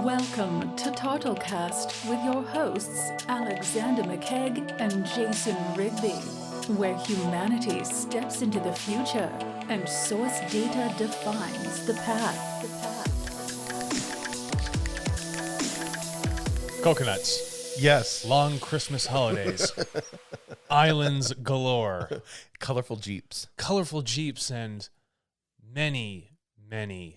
Welcome to TARTLEcast with your hosts Alexander McKegg and Jason Rigby, where humanity steps into the future and source data defines the path. Coconuts. Yes. Long Christmas holidays. Islands galore. Colorful Jeeps. Colorful Jeeps and many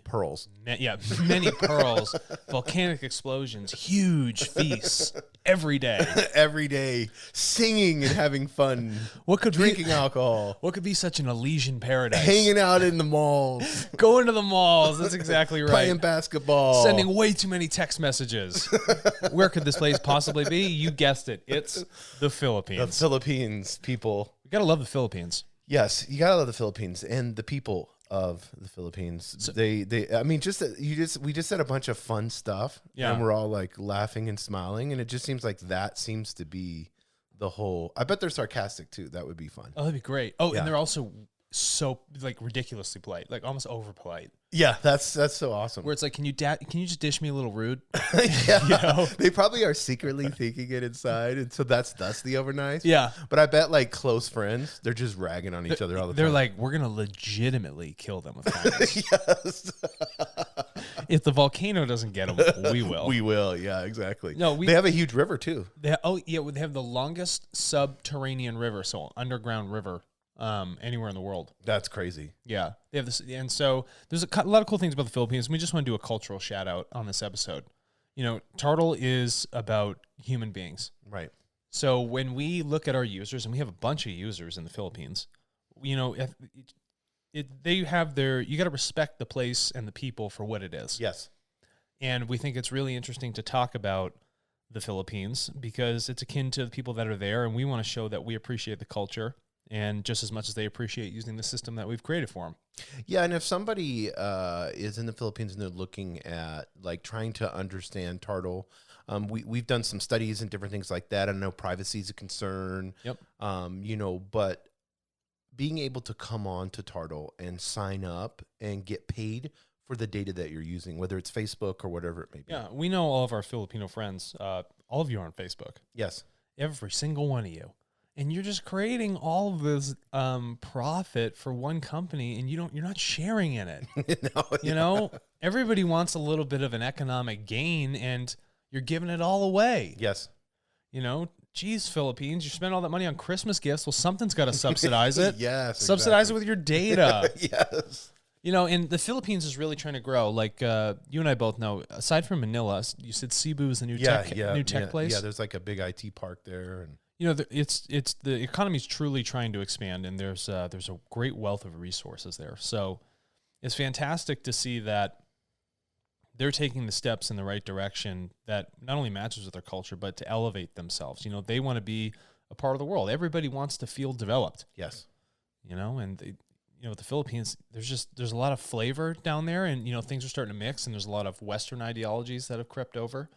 Pearls. many pearls. Volcanic explosions. Huge feasts every day. Every day, singing and having fun. Drinking alcohol. What could be such an Elysian paradise? Hanging out in the malls. Going to the malls. That's exactly right. Playing basketball. Sending way too many text messages. Where could this place possibly be? You guessed it. It's the Philippines. The Philippines, people. You gotta love the Philippines. Yes, you gotta love the Philippines and the people of the Philippines. So, we just said a bunch of fun stuff, and we're all like laughing and smiling, and it just seems like that seems to be the whole. I bet they're sarcastic too. That would be fun. Oh, that'd be great. Oh, yeah. And they're also so like ridiculously polite, like almost over polite. Yeah, that's so awesome. Where it's like, can you just dish me a little rude? Yeah, you know? They probably are secretly thinking it inside, and so that's the over nice. Yeah, but I bet like close friends, they're just ragging on each other all the time. They're like, we're gonna legitimately kill them with kindness. Yes. If the volcano doesn't get them, we will. We will. Yeah, exactly. No, they have a huge river too. They have the longest subterranean river, so underground river. Anywhere in the world. That's crazy. Yeah. They have this. And so there's a lot of cool things about the Philippines. We just want to do a cultural shout out on this episode. You know, Tartle is about human beings. Right. So when we look at our users, and we have a bunch of users in the Philippines, you know, they have you got to respect the place and the people for what it is. Yes. And we think it's really interesting to talk about the Philippines because it's akin to the people that are there. And we want to show that we appreciate the culture. And just as much as they appreciate using the system that we've created for them. Yeah, and if somebody is in the Philippines and they're looking at like trying to understand Tartle, we've done some studies and different things like that. I know privacy is a concern. Yep. You know, but being able to come on to Tartle and sign up and get paid for the data that you're using, whether it's Facebook or whatever it may be. Yeah, we know all of our Filipino friends. All of you are on Facebook. Yes. Every single one of you. And you're just creating all of this profit for one company, and you're not sharing in it. No, you know, everybody wants a little bit of an economic gain, and you're giving it all away. Yes. You know, geez, Philippines, you spend all that money on Christmas gifts. Well, something's got to subsidize it. Yes. Subsidize it with your data. Yes. You know, and the Philippines is really trying to grow. Like you and I both know, aside from Manila, you said Cebu is the new tech place. Yeah, there's like a big IT park there, and you know, it's the economy is truly trying to expand, and there's a great wealth of resources there. So it's fantastic to see that they're taking the steps in the right direction that not only matches with their culture, but to elevate themselves. You know, they want to be a part of the world. Everybody wants to feel developed. Yes. You know, and you know, with the Philippines, there's a lot of flavor down there, and you know, things are starting to mix, and there's a lot of Western ideologies that have crept over.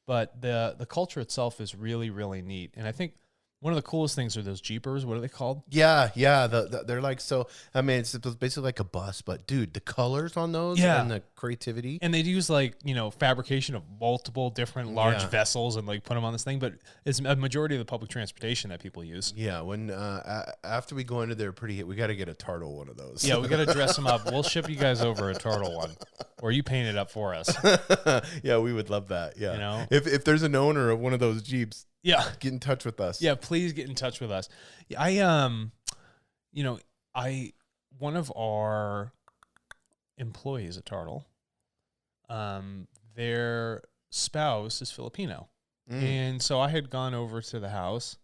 But the culture itself is really, really neat. And I think one of the coolest things are those Jeepers. What are they called? Yeah. They're like, so, I mean, it's basically like a bus, but dude, the colors on those and the creativity. And they use like, you know, fabrication of multiple different large vessels and like put them on this thing, but it's a majority of the public transportation that people use. Yeah. When, after we go into there we got to get a Tartle one of those. Yeah. We got to dress them up. We'll ship you guys over a Tartle one, or you paint it up for us. Yeah. We would love that. Yeah. You know, if there's an owner of one of those Jeeps, get in touch with us. Yeah, please get in touch with us. One of our employees at Tartle, their spouse is Filipino. And so I had gone over to the house,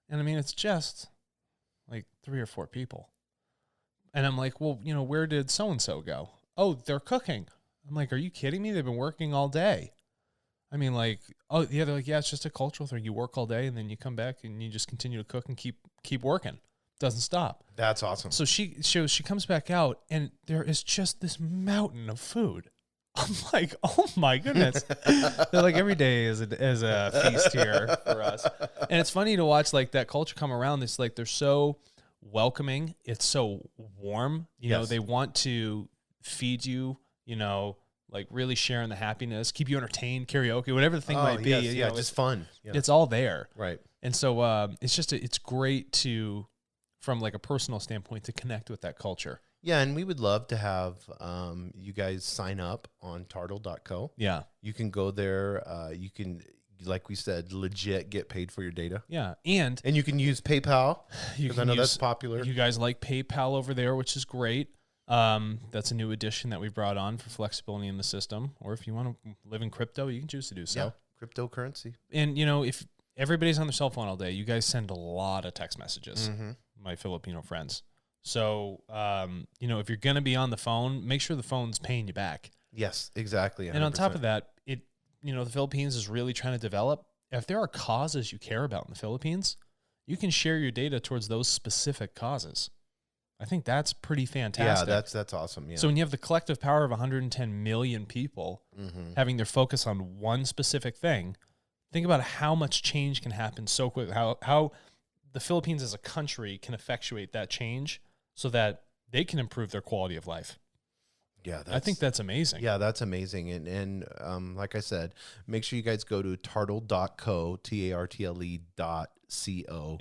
and I mean, it's just like 3 or 4 people. And I'm like, well, you know, where did so-and-so go? Oh, they're cooking. I'm like, are you kidding me? They've been working all day. I mean, like, oh, yeah, they're like, yeah, it's just a cultural thing. You work all day, and then you come back, and you just continue to cook and keep working. Doesn't stop. That's awesome. So she comes back out, and there is just this mountain of food. I'm like, oh, my goodness. They're like, every day is a feast here for us. And it's funny to watch, like, that culture come around. It's like they're so welcoming. It's so warm. You know, they want to feed you, you know, like really sharing the happiness, keep you entertained, karaoke, whatever the thing might be. Yes, yeah, just fun. Yeah. It's all there. Right. And so it's just, it's great to, from like a personal standpoint, to connect with that culture. Yeah, and we would love to have you guys sign up on tartle.co. Yeah. You can go there. You can, like we said, legit get paid for your data. Yeah. And you can use PayPal, because I know that's popular. You guys like PayPal over there, which is great. That's a new addition that we brought on for flexibility in the system. Or if you want to live in crypto, you can choose to do so. Yeah, cryptocurrency. And, you know, if everybody's on their cell phone all day, you guys send a lot of text messages, my Filipino friends. So, you know, if you're going to be on the phone, make sure the phone's paying you back. Yes, exactly. 100%. And on top of that, you know, the Philippines is really trying to develop. If there are causes you care about in the Philippines, you can share your data towards those specific causes. I think that's pretty fantastic. Yeah, that's awesome. Yeah. So when you have the collective power of 110 million people having their focus on one specific thing, think about how much change can happen so quickly, how the Philippines as a country can effectuate that change so that they can improve their quality of life. Yeah, I think that's amazing. Yeah, that's amazing. And like I said, make sure you guys go to tartle.co, TARTLE.co.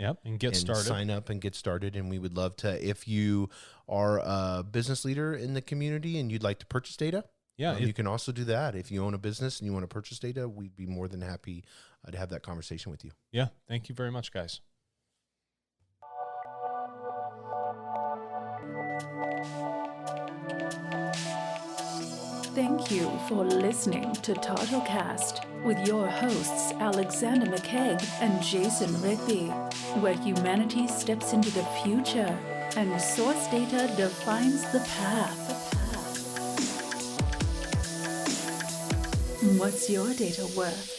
Yep, and get started. Sign up and get started. And we would love to, if you are a business leader in the community and you'd like to purchase data, you can also do that. If you own a business and you want to purchase data, we'd be more than happy to have that conversation with you. Yeah, thank you very much, guys. Thank you for listening to TartleCast with your hosts Alexander McKegg and Jason Rigby, where humanity steps into the future and source data defines the path. What's your data worth?